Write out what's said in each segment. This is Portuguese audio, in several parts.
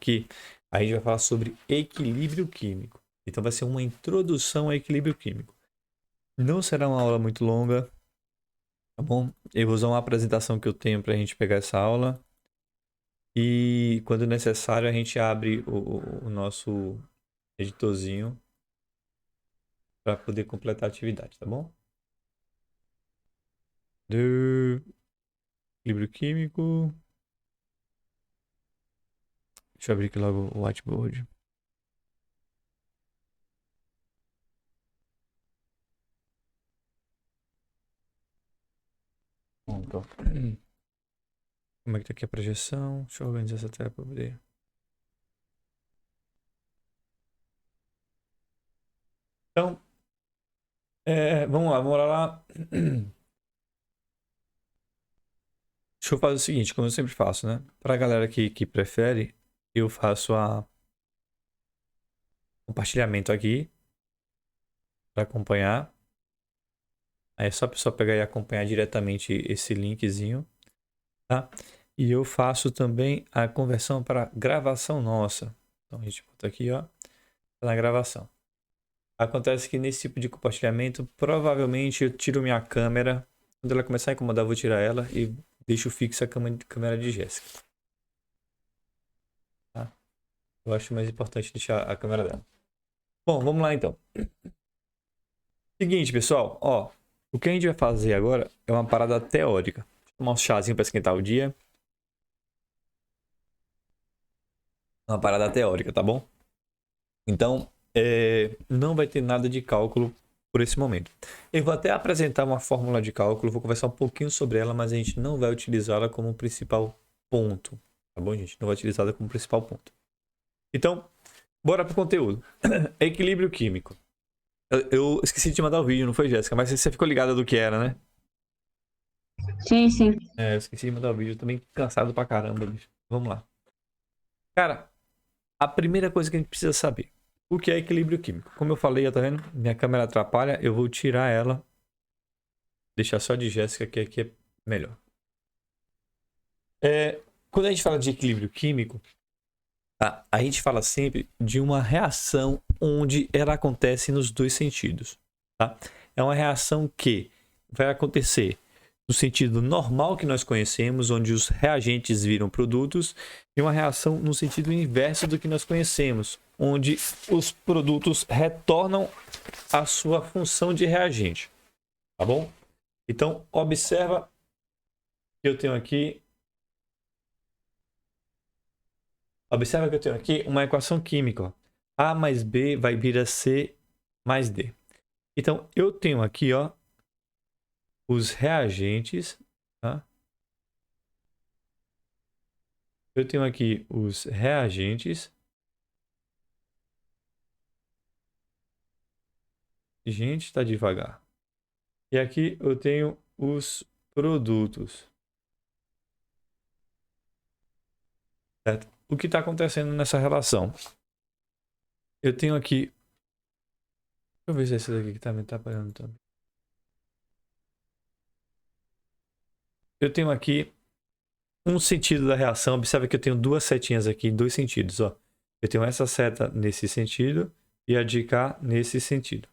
aqui, a gente vai falar sobre equilíbrio químico. Então vai ser uma introdução ao equilíbrio químico. Não será uma aula muito longa, tá bom? Eu vou usar uma apresentação que eu tenho para a gente pegar essa aula. E quando necessário a gente abre o nosso editorzinho para poder completar a atividade, tá bom? Do equilíbrio químico. Deixa eu abrir aqui logo o whiteboard. Pronto. Como é que tá aqui a projeção? Deixa eu organizar essa tela para poder. Então, vamos lá. Deixa eu fazer o seguinte, como eu sempre faço, né? Para a galera que prefere, eu faço a compartilhamento aqui para acompanhar. Aí é só a pessoa pegar e acompanhar diretamente esse linkzinho, tá? E eu faço também a conversão para gravação nossa. Então a gente bota aqui, ó, na gravação. Acontece que nesse tipo de compartilhamento, provavelmente eu tiro minha câmera. Quando ela começar a incomodar, eu vou tirar ela e deixo fixa a câmera de Jéssica. Tá? Eu acho mais importante deixar a câmera dela. Bom, vamos lá então. Seguinte, pessoal, ó, o que a gente vai fazer agora é uma parada teórica. Deixa eu tomar um chazinho para esquentar o dia. Uma parada teórica, tá bom? Então, não vai ter nada de cálculo por esse momento. Eu vou até apresentar uma fórmula de cálculo, vou conversar um pouquinho sobre ela, mas a gente não vai utilizá-la como principal ponto, tá bom, gente? Não vai utilizá-la como principal ponto. Então, bora pro conteúdo. Equilíbrio químico. Eu esqueci de te mandar o vídeo, não foi, Jéssica? Mas você ficou ligada do que era, né? Sim, sim. Eu esqueci de mandar o vídeo, também cansado pra caramba, bicho. Vamos lá. Cara, a primeira coisa que a gente precisa saber. O que é equilíbrio químico? Como eu falei, tá vendo? Minha câmera atrapalha, eu vou tirar ela. Deixar só de Jéssica, que aqui é melhor. Quando a gente fala de equilíbrio químico, a gente fala sempre de uma reação onde ela acontece nos dois sentidos. Tá? É uma reação que vai acontecer no sentido normal que nós conhecemos, onde os reagentes viram produtos, e uma reação no sentido inverso do que nós conhecemos, onde os produtos retornam à sua função de reagente. Tá bom? Então, observa que eu tenho aqui. Observa que eu tenho aqui uma equação química. Ó. A mais B vai vir a C mais D. Então, eu tenho aqui, ó, os reagentes. Tá? Eu tenho aqui os reagentes. Gente, está devagar. E aqui eu tenho os produtos. Certo? O que está acontecendo nessa relação? Eu tenho aqui. Deixa eu ver se esse daqui que está me atrapalhando também. Eu tenho aqui um sentido da reação. Observe que eu tenho duas setinhas aqui em dois sentidos. Ó. Eu tenho essa seta nesse sentido e a de cá nesse sentido.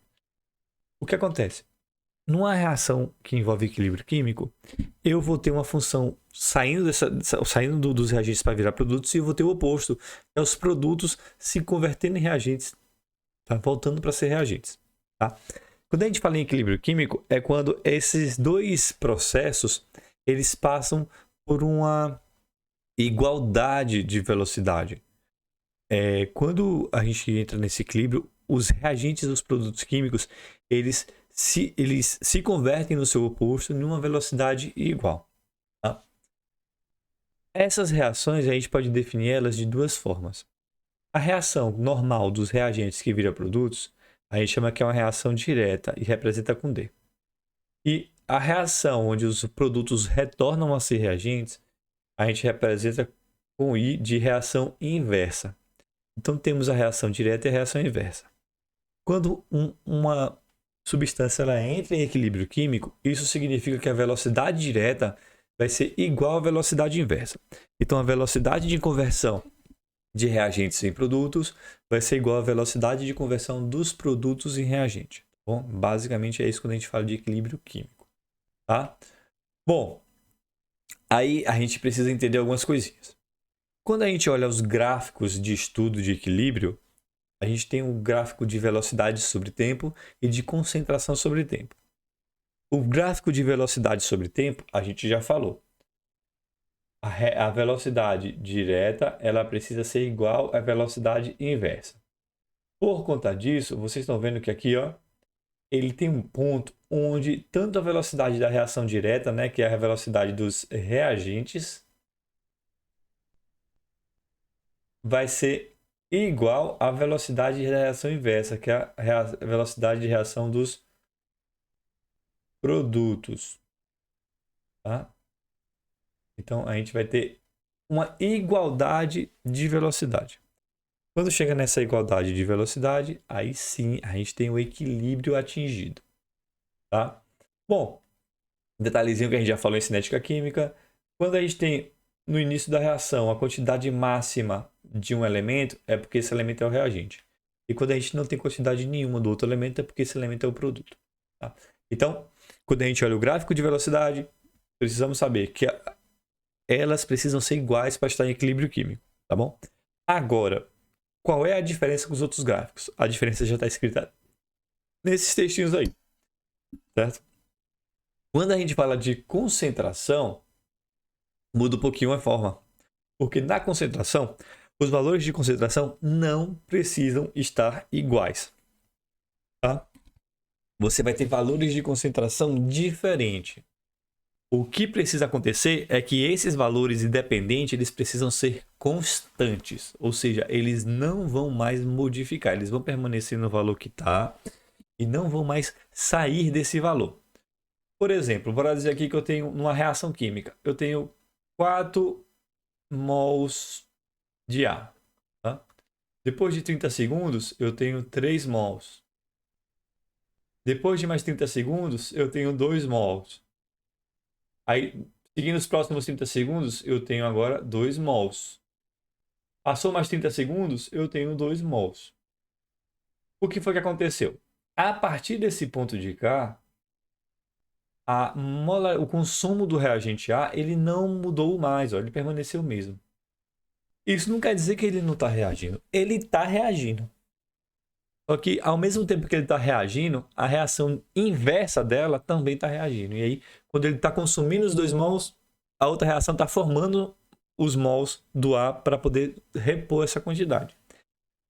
O que acontece? Numa reação que envolve equilíbrio químico, eu vou ter uma função saindo dos reagentes para virar produtos e eu vou ter o oposto. É os produtos se convertendo em reagentes, tá? Voltando para ser reagentes. Tá? Quando a gente fala em equilíbrio químico, é quando esses dois processos eles passam por uma igualdade de velocidade. Quando a gente entra nesse equilíbrio, os reagentes dos produtos químicos eles se convertem no seu oposto em uma velocidade igual. Tá? Essas reações a gente pode definir elas de duas formas. A reação normal dos reagentes que viram produtos, a gente chama que é uma reação direta e representa com D. E a reação onde os produtos retornam a ser reagentes, a gente representa com I de reação inversa. Então temos a reação direta e a reação inversa. Quando uma substância ela entra em equilíbrio químico, isso significa que a velocidade direta vai ser igual à velocidade inversa. Então a velocidade de conversão de reagentes em produtos vai ser igual à velocidade de conversão dos produtos em reagente. Tá bom? Basicamente é isso quando a gente fala de equilíbrio químico. Tá? Bom, aí a gente precisa entender algumas coisinhas. Quando a gente olha os gráficos de estudo de equilíbrio, a gente tem um gráfico de velocidade sobre tempo e de concentração sobre tempo. O gráfico de velocidade sobre tempo, a gente já falou. A velocidade direta, ela precisa ser igual à velocidade inversa. Por conta disso, vocês estão vendo que aqui, ó, ele tem um ponto onde tanto a velocidade da reação direta, né, que é a velocidade dos reagentes, vai ser igual à velocidade de reação inversa, que é a velocidade de reação dos produtos. Tá? Então, a gente vai ter uma igualdade de velocidade. Quando chega nessa igualdade de velocidade, aí sim a gente tem o equilíbrio atingido. Tá? Bom, detalhezinho que a gente já falou em cinética química. Quando a gente tem no início da reação a quantidade máxima de um elemento, é porque esse elemento é o reagente. E quando a gente não tem quantidade nenhuma do outro elemento, é porque esse elemento é o produto. Tá? Então, quando a gente olha o gráfico de velocidade, precisamos saber que elas precisam ser iguais para estar em equilíbrio químico. Tá bom? Agora, qual é a diferença com os outros gráficos? A diferença já está escrita nesses textinhos aí. Certo? Quando a gente fala de concentração, muda um pouquinho a forma. Porque na concentração, os valores de concentração não precisam estar iguais. Tá? Você vai ter valores de concentração diferentes. O que precisa acontecer é que esses valores independentes eles precisam ser constantes. Ou seja, eles não vão mais modificar. Eles vão permanecer no valor que está e não vão mais sair desse valor. Por exemplo, vou dizer aqui que eu tenho uma reação química. Eu tenho 4 mols de ar. Tá? Depois de 30 segundos, eu tenho 3 mols. Depois de mais 30 segundos, eu tenho 2 mols. Aí, seguindo os próximos 30 segundos, eu tenho agora 2 mols. Passou mais 30 segundos, eu tenho 2 mols. O que foi que aconteceu? A partir desse ponto de cá, o consumo do reagente A ele não mudou mais, ó, ele permaneceu o mesmo. Isso não quer dizer que ele não está reagindo. Ele está reagindo. Só que ao mesmo tempo que ele está reagindo, a reação inversa dela também está reagindo. E aí, quando ele está consumindo os 2 mols, a outra reação está formando os mols do A para poder repor essa quantidade.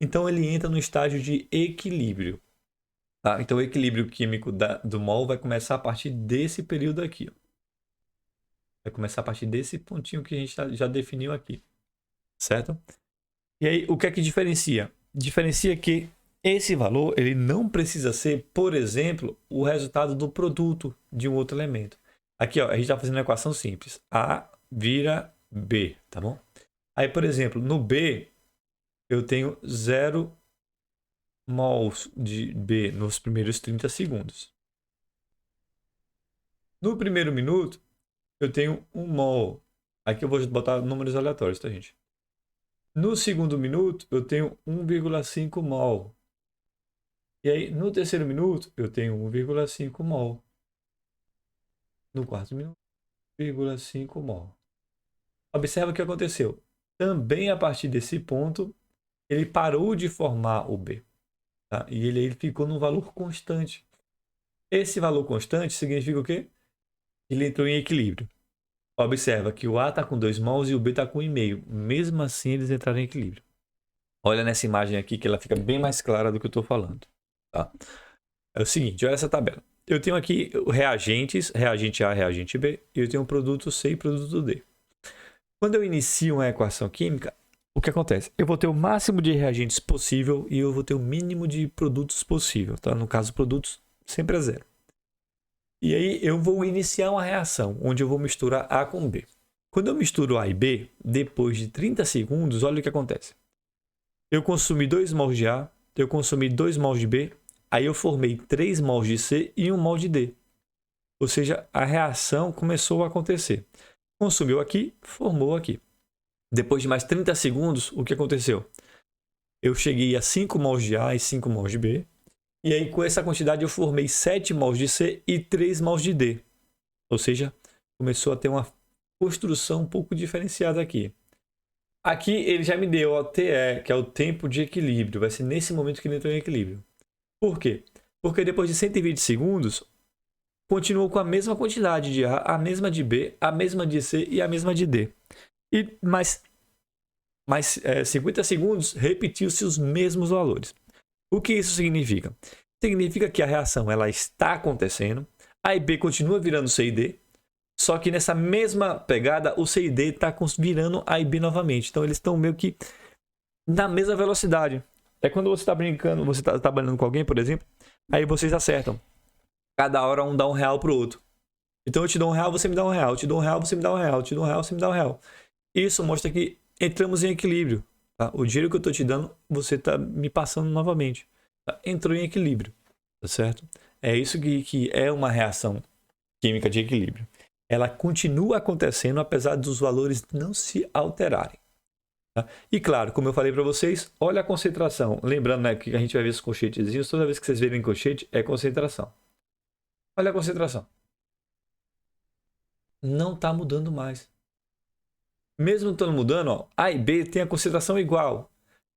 Então ele entra no estágio de equilíbrio. Tá? Então o equilíbrio químico do mol vai começar a partir desse período aqui. Ó. Vai começar a partir desse pontinho que a gente já definiu aqui. Certo? E aí, o que é que diferencia? Diferencia que esse valor ele não precisa ser, por exemplo, o resultado do produto de um outro elemento. Aqui, ó, a gente está fazendo uma equação simples. A vira B, tá bom? Aí, por exemplo, no B, eu tenho 0 mols de B nos primeiros 30 segundos. No primeiro minuto, eu tenho 1 mol. Aqui eu vou botar números aleatórios, tá, gente? No segundo minuto, eu tenho 1,5 mol. E aí, no terceiro minuto, eu tenho 1,5 mol. No quarto minuto, 1,5 mol. Observa o que aconteceu. Também a partir desse ponto, ele parou de formar o B. Tá? E ele ficou num valor constante. Esse valor constante significa o quê? Ele entrou em equilíbrio. Observa que o A está com 2 mols e o B está com 1,5. Mesmo assim, eles entraram em equilíbrio. Olha nessa imagem aqui que ela fica bem mais clara do que eu estou falando. Tá? É o seguinte, olha essa tabela. Eu tenho aqui reagentes, reagente A, reagente B, e eu tenho um produto C e produto D. Quando eu inicio uma equação química, o que acontece? Eu vou ter o máximo de reagentes possível e eu vou ter o mínimo de produtos possível. Tá? No caso, produtos sempre é 0. E aí eu vou iniciar uma reação, onde eu vou misturar A com B. Quando eu misturo A e B, depois de 30 segundos, olha o que acontece. Eu consumi 2 mols de A, eu consumi 2 mols de B, aí eu formei 3 mols de C e 1 mol de D. Ou seja, a reação começou a acontecer. Consumiu aqui, formou aqui. Depois de mais 30 segundos, o que aconteceu? Eu cheguei a 5 mols de A e 5 mols de B. E aí, com essa quantidade, eu formei 7 mols de C e 3 mols de D. Ou seja, começou a ter uma construção um pouco diferenciada aqui. Aqui ele já me deu o TE, que é o tempo de equilíbrio. Vai ser nesse momento que ele entrou em equilíbrio. Por quê? Porque depois de 120 segundos, continuou com a mesma quantidade de A, a mesma de B, a mesma de C e a mesma de D. E mais 50 segundos, repetiu-se os mesmos valores. O que isso significa? Significa que a reação ela está acontecendo, A e B continua virando C e D, só que nessa mesma pegada, o C e D está virando A e B novamente. Então, eles estão meio que na mesma velocidade. É quando você está brincando, você está trabalhando com alguém, por exemplo, aí vocês acertam. Cada hora um dá R$1 pro outro. Então, eu te dou R$1, você me dá R$1. Eu te dou R$1, você me dá R$1. Eu te dou R$1, você me dá R$1. Isso mostra que entramos em equilíbrio. Tá? O dinheiro que eu estou te dando, você está me passando novamente. Tá? Entrou em equilíbrio. Tá certo? É isso que é uma reação química de equilíbrio. Ela continua acontecendo apesar dos valores não se alterarem. Tá? E claro, como eu falei para vocês, olha a concentração. Lembrando, né, que a gente vai ver os colchetezinhos, toda vez que vocês verem colchete, é concentração. Olha a concentração. Não está mudando mais. Mesmo não estando mudando, ó, A e B tem a concentração igual.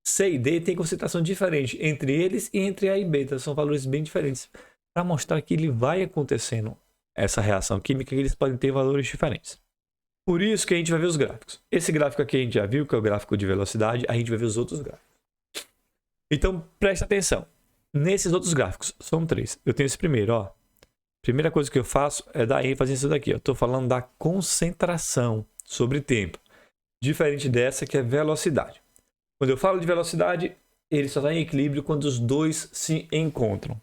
C e D tem concentração diferente entre eles e entre A e B. Então, são valores bem diferentes. Para mostrar que ele vai acontecendo essa reação química, eles podem ter valores diferentes. Por isso que a gente vai ver os gráficos. Esse gráfico aqui a gente já viu, que é o gráfico de velocidade. A gente vai ver os outros gráficos. Então, presta atenção. Nesses outros gráficos, são 3. Eu tenho esse primeiro, ó. Primeira coisa que eu faço é dar ênfase nisso daqui. Eu estou falando da concentração sobre tempo. Diferente dessa que é velocidade. Quando eu falo de velocidade, ele só está em equilíbrio quando os dois se encontram.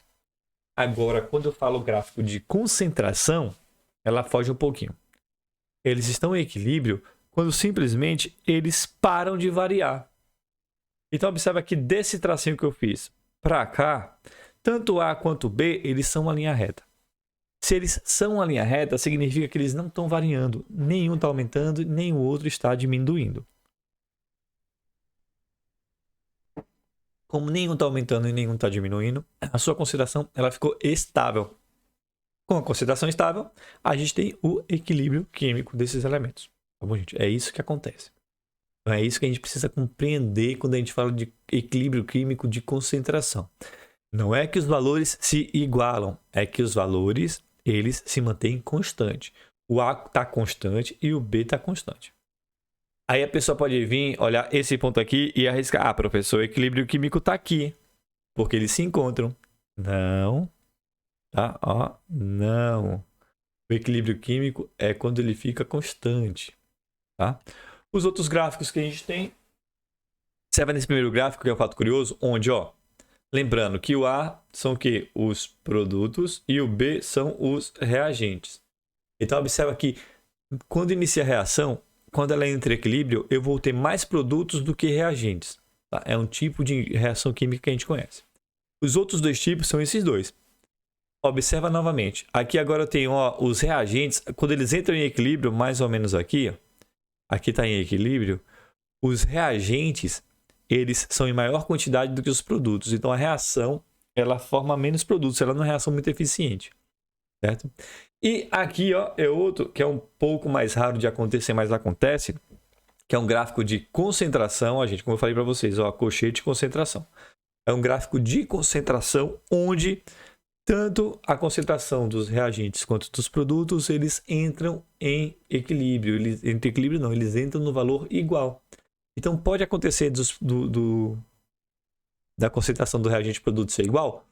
Agora, quando eu falo gráfico de concentração, ela foge um pouquinho. Eles estão em equilíbrio quando simplesmente eles param de variar. Então, observa que desse tracinho que eu fiz para cá, tanto A quanto B, eles são uma linha reta. Se eles são uma linha reta, significa que eles não estão variando. Nenhum está aumentando, nem o outro está diminuindo. Como nenhum está aumentando e nenhum está diminuindo, a sua concentração ela ficou estável. Com a concentração estável, a gente tem o equilíbrio químico desses elementos. Tá bom, gente? É isso que acontece. Então, é isso que a gente precisa compreender quando a gente fala de equilíbrio químico de concentração. Não é que os valores se igualam, é que os valores eles se mantêm constantes. O A está constante e o B está constante. Aí a pessoa pode vir, olhar esse ponto aqui e arriscar. Ah, professor, o equilíbrio químico está aqui, porque eles se encontram. Não. Tá? Ó, não. O equilíbrio químico é quando ele fica constante. Tá? Os outros gráficos que a gente tem. Você vai nesse primeiro gráfico, que é um fato curioso, onde, ó, lembrando que o A são o quê? Os produtos e o B são os reagentes. Então, observa que quando inicia a reação, quando ela entra em equilíbrio, eu vou ter mais produtos do que reagentes. Tá? É um tipo de reação química que a gente conhece. Os outros dois tipos são esses dois. Observa novamente. Aqui agora eu tenho os reagentes. Quando eles entram em equilíbrio, mais ou menos aqui, ó, aqui está em equilíbrio, os reagentes eles são em maior quantidade do que os produtos. Então a reação ela forma menos produtos. Ela não é uma reação muito eficiente. Certo? E aqui ó, é outro que é um pouco mais raro de acontecer, mas acontece, que é um gráfico de concentração. Ó, gente, como eu falei para vocês, ó, colchete de concentração. É um gráfico de concentração onde tanto a concentração dos reagentes quanto dos produtos, eles entram em equilíbrio. Eles entram no valor igual. Então, pode acontecer da concentração do reagente produto ser igual?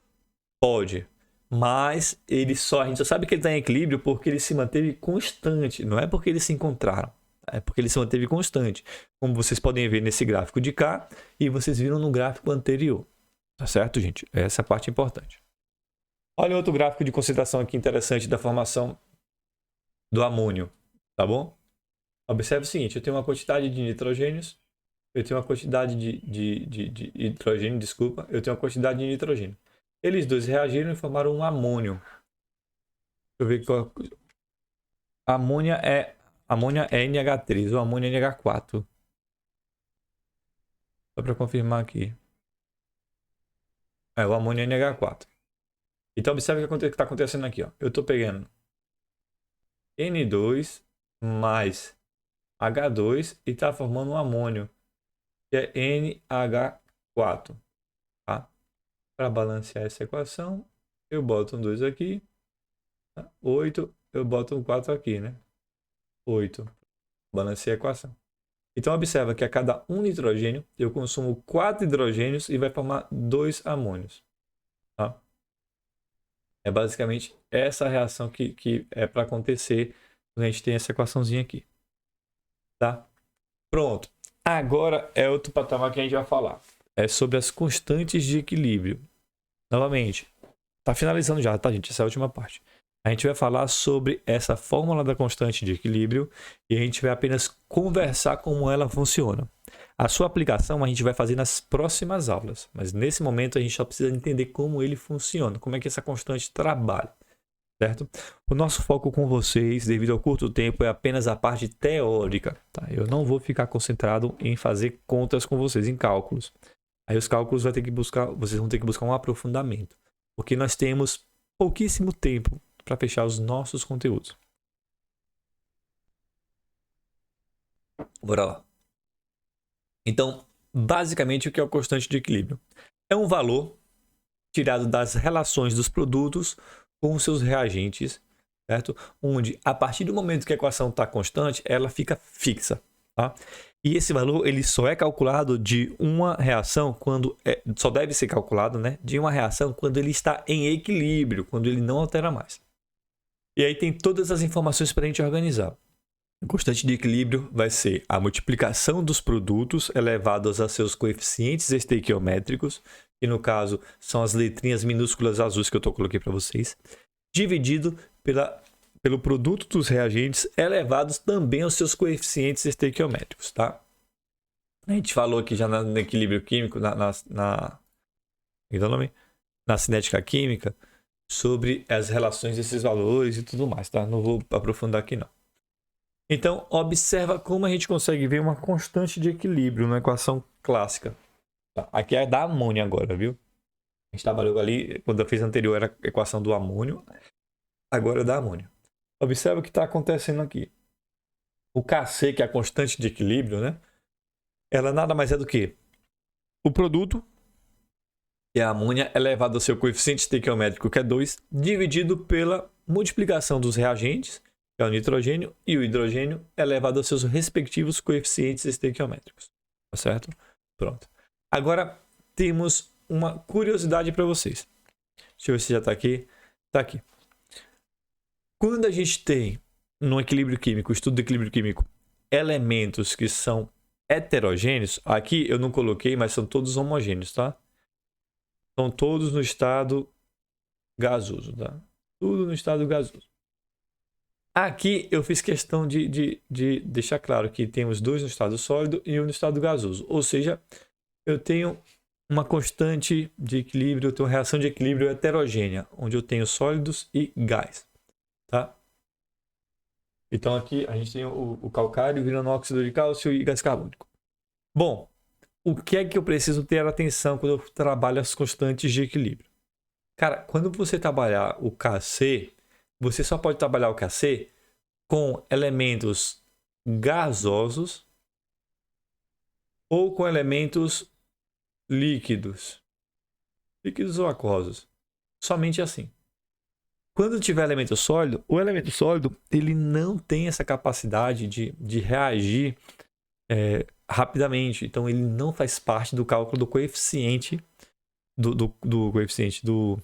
Pode. Mas a gente só sabe que ele está em equilíbrio porque ele se manteve constante. Não é porque eles se encontraram. É porque ele se manteve constante. Como vocês podem ver nesse gráfico de cá e vocês viram no gráfico anterior. Tá certo, gente? Essa é a parte importante. Olha outro gráfico de concentração aqui interessante da formação do amônio. Tá bom? Observe o seguinte. Eu tenho uma quantidade de nitrogênios. Eu tenho uma quantidade de hidrogênio, desculpa. Eu tenho uma quantidade de nitrogênio. Eles dois reagiram e formaram um amônio. Deixa eu ver qual. Amônia é NH3 ou amônia é NH4. Só para confirmar aqui. É o amônio NH4. Então, observe o que está acontecendo aqui. Ó. Eu estou pegando N2 mais H2 e está formando um amônio, que é NH4. Tá? Para balancear essa equação, eu boto um 2 aqui. Tá? 8, eu boto um 4 aqui, né? 8. Balancear a equação. Então, observa que a cada um nitrogênio, eu consumo 4 hidrogênios e vai formar 2 amônios. Tá? É basicamente essa reação que é para acontecer quando a gente tem essa equaçãozinha aqui. Tá? Pronto. Agora é outro patamar que a gente vai falar. É sobre as constantes de equilíbrio. Novamente, tá finalizando já, tá, gente? Essa é a última parte. A gente vai falar sobre essa fórmula da constante de equilíbrio e a gente vai apenas conversar como ela funciona. A sua aplicação a gente vai fazer nas próximas aulas, mas nesse momento a gente só precisa entender como ele funciona, como é que essa constante trabalha, certo? O nosso foco com vocês, devido ao curto tempo, é apenas a parte teórica, tá? Eu não vou ficar concentrado em fazer contas com vocês, em cálculos. Aí os cálculos vocês vão ter que buscar um aprofundamento, porque nós temos pouquíssimo tempo para fechar os nossos conteúdos. Bora lá. Então, basicamente, o que é o constante de equilíbrio? É um valor tirado das relações dos produtos com os seus reagentes, certo? Onde, a partir do momento que a equação está constante, ela fica fixa, tá? E esse valor ele só é calculado de uma reação só deve ser calculado, né? De uma reação quando ele está em equilíbrio, quando ele não altera mais. E aí tem todas as informações para a gente organizar. A constante de equilíbrio vai ser a multiplicação dos produtos elevados a seus coeficientes estequiométricos, que no caso são as letrinhas minúsculas azuis que eu coloquei para vocês, dividido pelo produto dos reagentes elevados também aos seus coeficientes estequiométricos, tá? A gente falou aqui já no equilíbrio químico, na cinética química, sobre as relações desses valores e tudo mais, tá? Não vou aprofundar aqui não. Então, observa como a gente consegue ver uma constante de equilíbrio numa equação clássica. Tá? Aqui é da amônia agora, viu? A gente trabalhou ali, quando eu fiz anterior era a equação do amônio, agora é da amônia. Observa o que está acontecendo aqui. O Kc, que é a constante de equilíbrio, né? Ela nada mais é do que o produto, que é a amônia, elevado ao seu coeficiente estequiométrico, que é 2, dividido pela multiplicação dos reagentes, que é o nitrogênio, e o hidrogênio, elevado aos seus respectivos coeficientes estequiométricos. Tá certo? Pronto. Agora, temos uma curiosidade para vocês. Deixa eu ver se já está aqui. Está aqui. Quando a gente tem, no equilíbrio químico, estudo do equilíbrio químico, elementos que são heterogêneos, aqui eu não coloquei, mas são todos homogêneos, tá? São todos no estado gasoso, tá? Tudo no estado gasoso. Aqui eu fiz questão de deixar claro que temos 2 no estado sólido e 1 no estado gasoso. Ou seja, eu tenho uma constante de equilíbrio, eu tenho uma reação de equilíbrio heterogênea, onde eu tenho sólidos e gás. Tá? Então aqui a gente tem o calcário virando óxido de cálcio e gás carbônico. Bom, o que é que eu preciso ter atenção quando eu trabalho as constantes de equilíbrio? Cara, quando você trabalhar o Kc, você só pode trabalhar o Kc com elementos gasosos ou com elementos líquidos ou aquosos. Somente assim. Quando tiver elemento sólido, o elemento sólido ele não tem essa capacidade de reagir rapidamente. Então ele não faz parte do cálculo do coeficiente do coeficiente do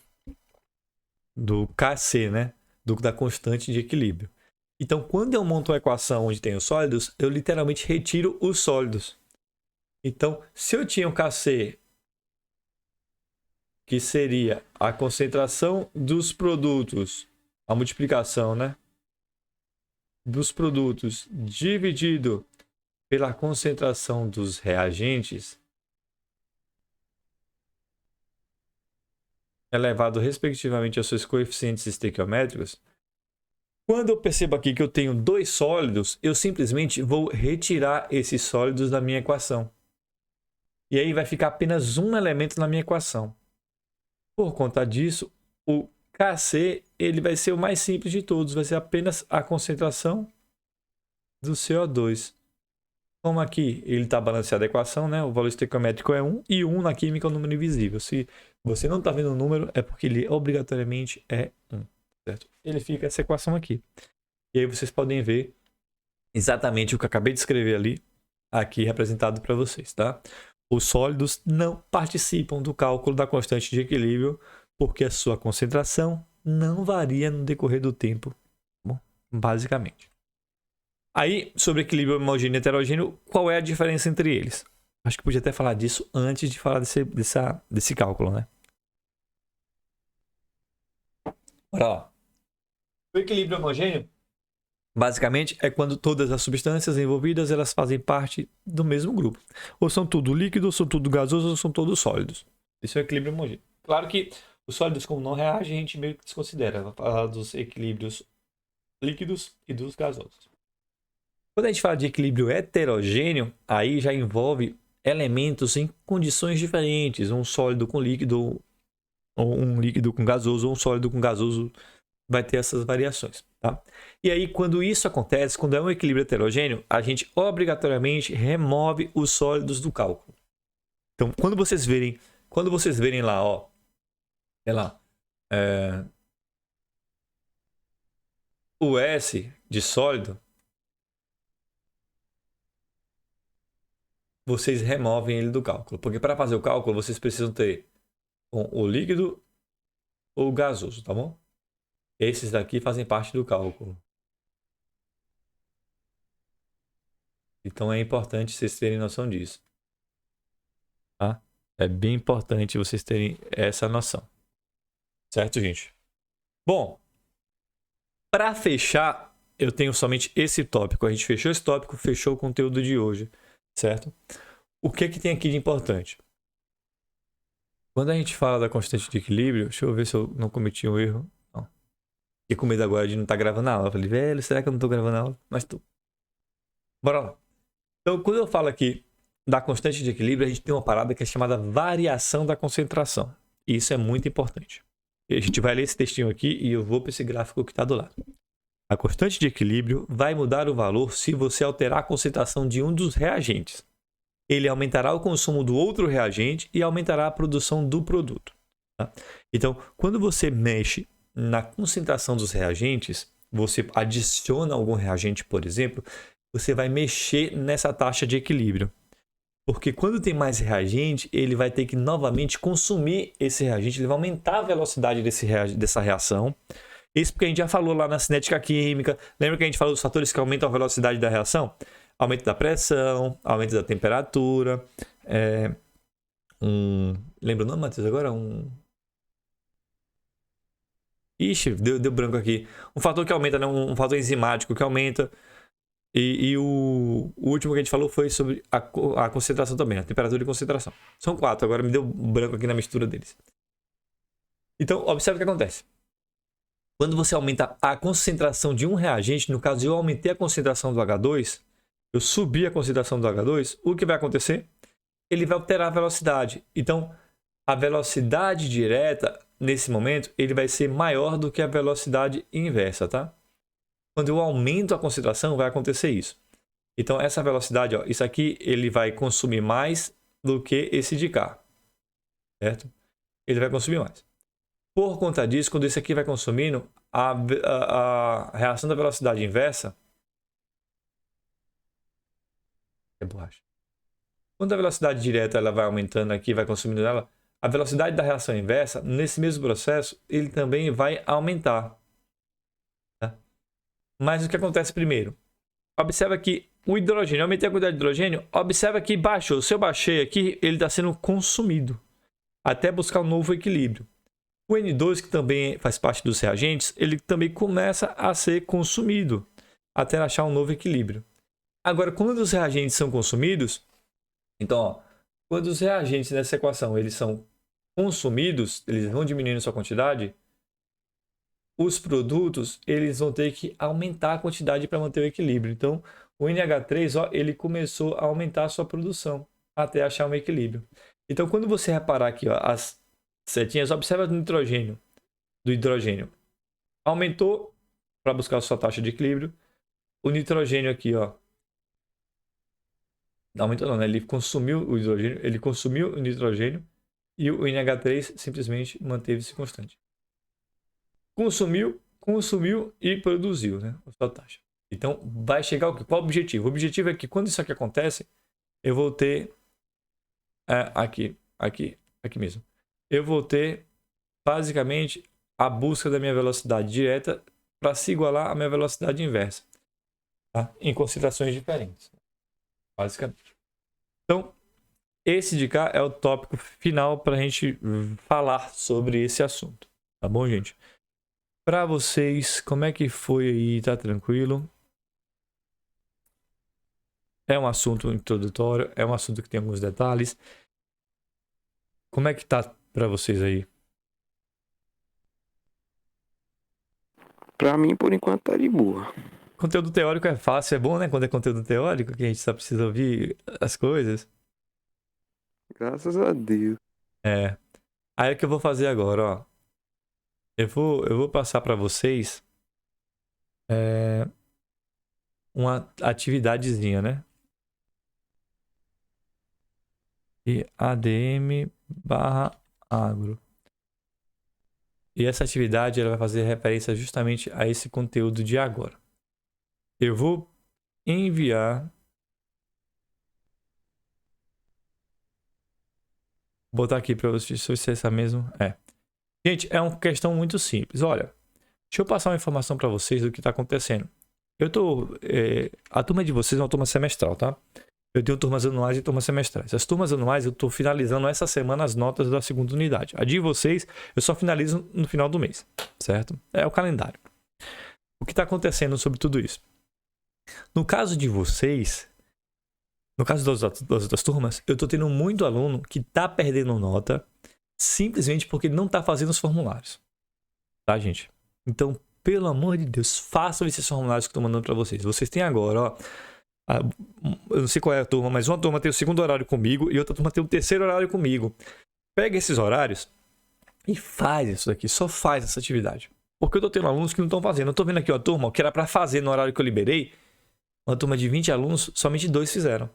Kc, né? Da constante de equilíbrio. Então, quando eu monto uma equação onde tenho sólidos, eu literalmente retiro os sólidos. Então, se eu tinha um Kc, que seria a concentração dos produtos, a multiplicação, né? Dos produtos dividido pela concentração dos reagentes, elevado respectivamente aos seus coeficientes estequiométricos. Quando eu percebo aqui que eu tenho 2 sólidos, eu simplesmente vou retirar esses sólidos da minha equação. E aí vai ficar apenas um elemento na minha equação. Por conta disso, o Kc ele vai ser o mais simples de todos, vai ser apenas a concentração do CO2. Como aqui ele está balanceado a equação, né? O valor estequiométrico é 1 e 1 na química é um número invisível. Se você não está vendo o número, é porque ele obrigatoriamente é 1, certo? Ele fica essa equação aqui. E aí vocês podem ver exatamente o que eu acabei de escrever ali, aqui representado para vocês, tá? Os sólidos não participam do cálculo da constante de equilíbrio porque a sua concentração não varia no decorrer do tempo, bom, basicamente. Aí, sobre equilíbrio homogêneo e heterogêneo, qual é a diferença entre eles? Acho que podia até falar disso antes de falar desse cálculo, né? Bora lá. O equilíbrio homogêneo, basicamente, é quando todas as substâncias envolvidas elas fazem parte do mesmo grupo. Ou são tudo líquido, ou são tudo gasoso, ou são todos sólidos. Isso é o equilíbrio homogêneo. Claro que os sólidos, como não reagem, a gente meio que desconsidera. Vai falar dos equilíbrios líquidos e dos gasosos. Quando a gente fala de equilíbrio heterogêneo, aí já envolve elementos em condições diferentes. Um sólido com líquido, ou um líquido com gasoso, ou um sólido com gasoso vai ter essas variações. Tá? E aí, quando isso acontece, quando é um equilíbrio heterogêneo, a gente obrigatoriamente remove os sólidos do cálculo. Então, quando vocês verem lá, ó, sei lá, o S de sólido, vocês removem ele do cálculo. Porque para fazer o cálculo, vocês precisam ter o líquido ou o gasoso, tá bom? Esses daqui fazem parte do cálculo. Então é importante vocês terem noção disso. Tá? É bem importante vocês terem essa noção. Certo, gente? Bom, para fechar, eu tenho somente esse tópico. A gente fechou esse tópico, fechou o conteúdo de hoje. Certo? O que é que tem aqui de importante? Quando a gente fala da constante de equilíbrio, deixa eu ver se eu não cometi um erro. Não. Fiquei com medo agora de não estar gravando a aula. Eu falei, velho, será que eu não estou gravando a aula? Mas tô. Bora lá. Então, quando eu falo aqui da constante de equilíbrio, a gente tem uma parada que é chamada variação da concentração. E isso é muito importante. E a gente vai ler esse textinho aqui e eu vou para esse gráfico que está do lado. A constante de equilíbrio vai mudar o valor se você alterar a concentração de um dos reagentes. Ele aumentará o consumo do outro reagente e aumentará a produção do produto. Tá? Então, quando você mexe na concentração dos reagentes, você adiciona algum reagente, por exemplo, você vai mexer nessa taxa de equilíbrio. Porque quando tem mais reagente, ele vai ter que novamente consumir esse reagente, ele vai aumentar a velocidade dessa reação. Isso porque a gente já falou lá na cinética química. Lembra que a gente falou dos fatores que aumentam a velocidade da reação? Aumento da pressão, aumento da temperatura. Lembra o nome, Matheus, agora? Ixi, deu branco aqui. Um fator que aumenta, né? Um fator enzimático que aumenta. E o último que a gente falou foi sobre a concentração também, a temperatura e concentração. São 4, agora me deu branco aqui na mistura deles. Então, observe o que acontece. Quando você aumenta a concentração de um reagente, no caso eu aumentei a concentração do H2, eu subi a concentração do H2, o que vai acontecer? Ele vai alterar a velocidade. Então, a velocidade direta, nesse momento, ele vai ser maior do que a velocidade inversa, tá? Quando eu aumento a concentração, vai acontecer isso. Então, essa velocidade, ó, isso aqui, ele vai consumir mais do que esse de cá, certo? Ele vai consumir mais. Por conta disso, quando esse aqui vai consumindo, a reação da velocidade inversa é borracha. Quando a velocidade direta ela vai aumentando aqui, vai consumindo ela, a velocidade da reação inversa, nesse mesmo processo, ele também vai aumentar. Tá? Mas o que acontece primeiro? Observa que o hidrogênio, eu aumentei a quantidade de hidrogênio, observa que baixou. Se eu baixei aqui, ele está sendo consumido até buscar um novo equilíbrio. O N2, que também faz parte dos reagentes, ele também começa a ser consumido até achar um novo equilíbrio. Agora, quando os reagentes são consumidos, então, ó, quando os reagentes nessa equação eles são consumidos, eles vão diminuindo sua quantidade, os produtos eles vão ter que aumentar a quantidade para manter o equilíbrio. Então, o NH3 ó, ele começou a aumentar a sua produção. até achar um equilíbrio. Então, quando você reparar aqui, ó, as setinhas, observa do hidrogênio. Aumentou para buscar a sua taxa de equilíbrio. O nitrogênio aqui, ó. Não aumentou não, né? Ele consumiu o hidrogênio, ele consumiu o nitrogênio e o NH3 simplesmente manteve-se constante. Consumiu e produziu, né? A sua taxa. Então, vai chegar o quê? Qual o objetivo? O objetivo é que quando isso aqui acontece, eu vou ter aqui mesmo. Eu vou ter basicamente a busca da minha velocidade direta para se igualar à minha velocidade inversa, tá? Em concentrações diferentes, basicamente. Então, esse de cá é o tópico final para a gente falar sobre esse assunto, tá bom, gente? Para vocês, como é que foi aí? Tá tranquilo? É um assunto introdutório, é um assunto que tem alguns detalhes. Como é que tá para vocês aí? Pra mim, por enquanto, tá de boa. Conteúdo teórico é fácil, é bom, né? Quando é conteúdo teórico, que a gente só precisa ouvir as coisas. Graças a Deus. Aí o que eu vou fazer agora, ó. Eu vou passar para vocês uma atividadezinha, né? E ADM/agro. E essa atividade ela vai fazer referência justamente a esse conteúdo de agora. Eu vou enviar. Vou botar aqui para vocês se essa mesmo. Gente, é uma questão muito simples. Olha, deixa eu passar uma informação para vocês do que está acontecendo. A turma de vocês é uma turma semestral, tá? Eu tenho turmas anuais e turmas semestrais. As turmas anuais eu estou finalizando essa semana as notas da segunda unidade. A de vocês eu só finalizo no final do mês, certo? É o calendário. O que está acontecendo sobre tudo isso? No caso de vocês, no caso das outras turmas, eu estou tendo muito aluno que está perdendo nota simplesmente porque não está fazendo os formulários. Tá, gente? Então, pelo amor de Deus, façam esses formulários que eu estou mandando para vocês. Vocês têm agora, ó. Eu não sei qual é a turma, mas uma turma tem o segundo horário comigo e outra turma tem o terceiro horário comigo. Pega esses horários e faz isso daqui, só faz essa atividade. Porque eu tô tendo alunos que não estão fazendo. Eu tô vendo aqui uma turma que era para fazer no horário que eu liberei. Uma turma de 20 alunos, somente 2 fizeram.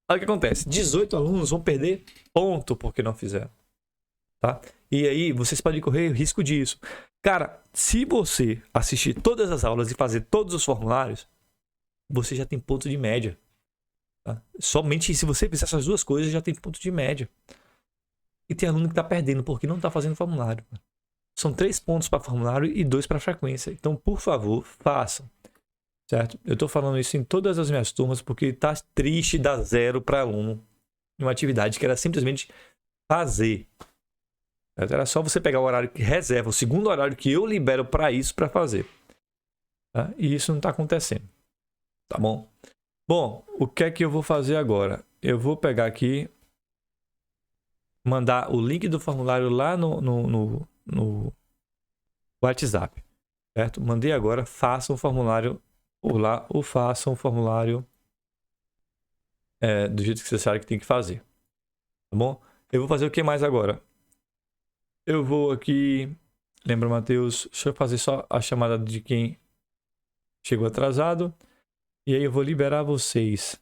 Olha o que acontece, 18 alunos vão perder ponto porque não fizeram. Tá? E aí, vocês podem correr o risco disso. Cara, se você assistir todas as aulas e fazer todos os formulários, você já tem ponto de média. Tá? Somente se você fizer essas duas coisas, já tem ponto de média. E tem aluno que está perdendo porque não está fazendo formulário. São 3 pontos para formulário e 2 para frequência. Então, por favor, façam. Certo? Eu estou falando isso em todas as minhas turmas porque está triste dar 0 para aluno em uma atividade que era simplesmente fazer. Era só você pegar o horário que reserva, o segundo horário que eu libero para isso, para fazer. Tá? E isso não está acontecendo. Tá bom? Bom, o que é que eu vou fazer agora? Eu vou pegar aqui, mandar o link do formulário lá no WhatsApp. Certo? Mandei agora, façam o formulário por lá ou façam o formulário do jeito que vocês acharem que tem que fazer. Tá bom? Eu vou fazer o que mais agora? Eu vou aqui... Lembra, Matheus? Deixa eu fazer só a chamada de quem chegou atrasado. E aí eu vou liberar vocês